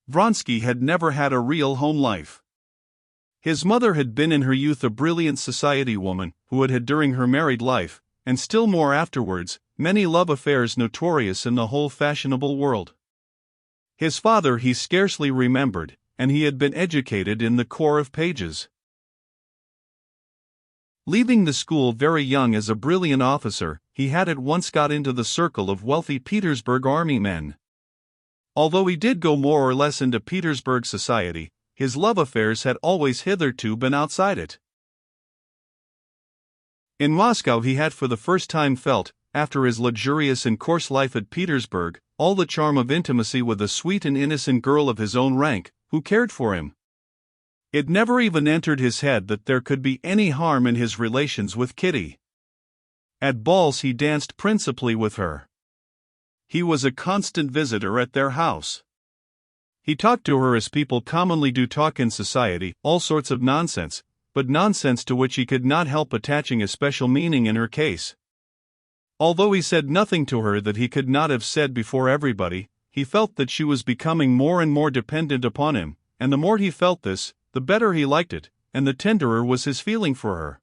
Vronsky had never had a real home life. His mother had been in her youth a brilliant society woman, who had had during her married life, and still more afterwards, many love affairs notorious in the whole fashionable world. His father he scarcely remembered, and he had been educated in the Corps of Pages. Leaving the school very young as a brilliant officer, he had at once got into the circle of wealthy Petersburg army men. Although he did go more or less into Petersburg society, his love affairs had always hitherto been outside it. In Moscow he had for the first time felt, after his luxurious and coarse life at Petersburg, all the charm of intimacy with a sweet and innocent girl of his own rank, who cared for him. It never even entered his head that there could be any harm in his relations with Kitty. At balls he danced principally with her. He was a constant visitor at their house. He talked to her as people commonly do talk in society, all sorts of nonsense, but nonsense to which he could not help attaching a special meaning in her case. Although he said nothing to her that he could not have said before everybody, he felt that she was becoming more and more dependent upon him, and the more he felt this, the better he liked it, and the tenderer was his feeling for her.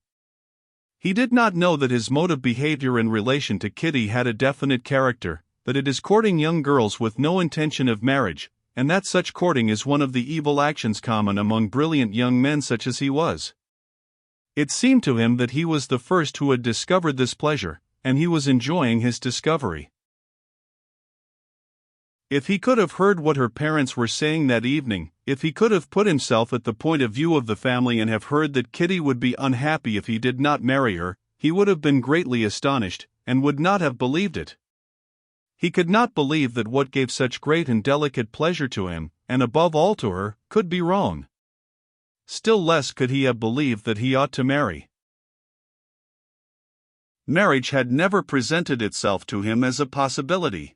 He did not know that his mode of behavior in relation to Kitty had a definite character, that it is courting young girls with no intention of marriage, and that such courting is one of the evil actions common among brilliant young men such as he was. It seemed to him that he was the first who had discovered this pleasure, and he was enjoying his discovery. If he could have heard what her parents were saying that evening, if he could have put himself at the point of view of the family and have heard that Kitty would be unhappy if he did not marry her, he would have been greatly astonished, and would not have believed it. He could not believe that what gave such great and delicate pleasure to him, and above all to her, could be wrong. Still less could he have believed that he ought to marry. Marriage had never presented itself to him as a possibility.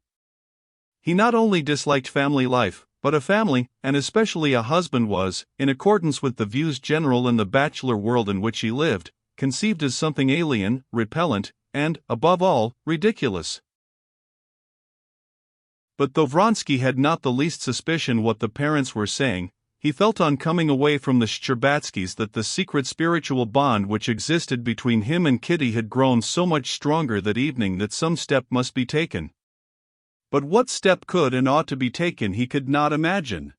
He not only disliked family life, but a family, and especially a husband was, in accordance with the views general in the bachelor world in which he lived, conceived as something alien, repellent, and, above all, ridiculous. But though Vronsky had not the least suspicion what the parents were saying, he felt on coming away from the Shcherbatskys that the secret spiritual bond which existed between him and Kitty had grown so much stronger that evening that some step must be taken. But what step could and ought to be taken he could not imagine.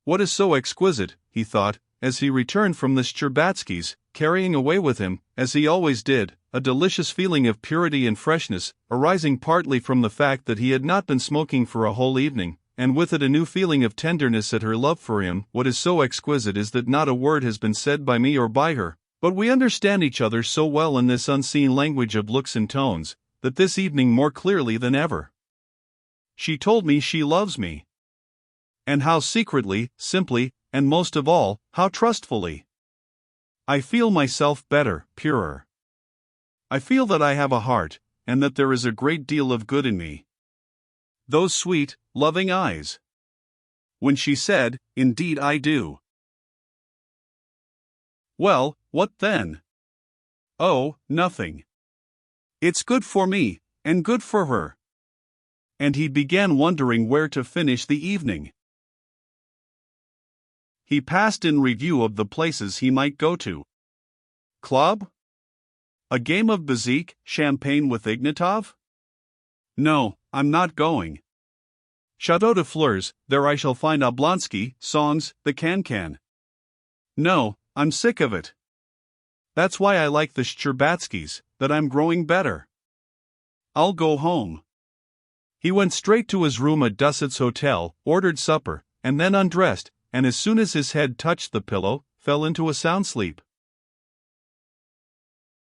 What is so exquisite, he thought, as he returned from the Shcherbatskys, carrying away with him, as he always did, a delicious feeling of purity and freshness, arising partly from the fact that he had not been smoking for a whole evening, and with it a new feeling of tenderness at her love for him. What is so exquisite is that not a word has been said by me or by her, but we understand each other so well in this unseen language of looks and tones, that this evening more clearly than ever. She told me she loves me. And how secretly, simply, and most of all, how trustfully. I feel myself better, purer. I feel that I have a heart, and that there is a great deal of good in me. Those sweet, loving eyes. When she said, "Indeed I do." Well, what then? Oh, nothing. It's good for me, and good for her. And he began wondering where to finish the evening. He passed in review of the places he might go to. Club? A game of bezique, champagne with Ignatov? No, I'm not going. Chateau de Fleurs, there I shall find Oblonsky, songs, the can-can. No, I'm sick of it. That's why I like the Shcherbatskys, that I'm growing better. I'll go home. He went straight to his room at Dussett's Hotel, ordered supper, and then undressed, and as soon as his head touched the pillow, fell into a sound sleep.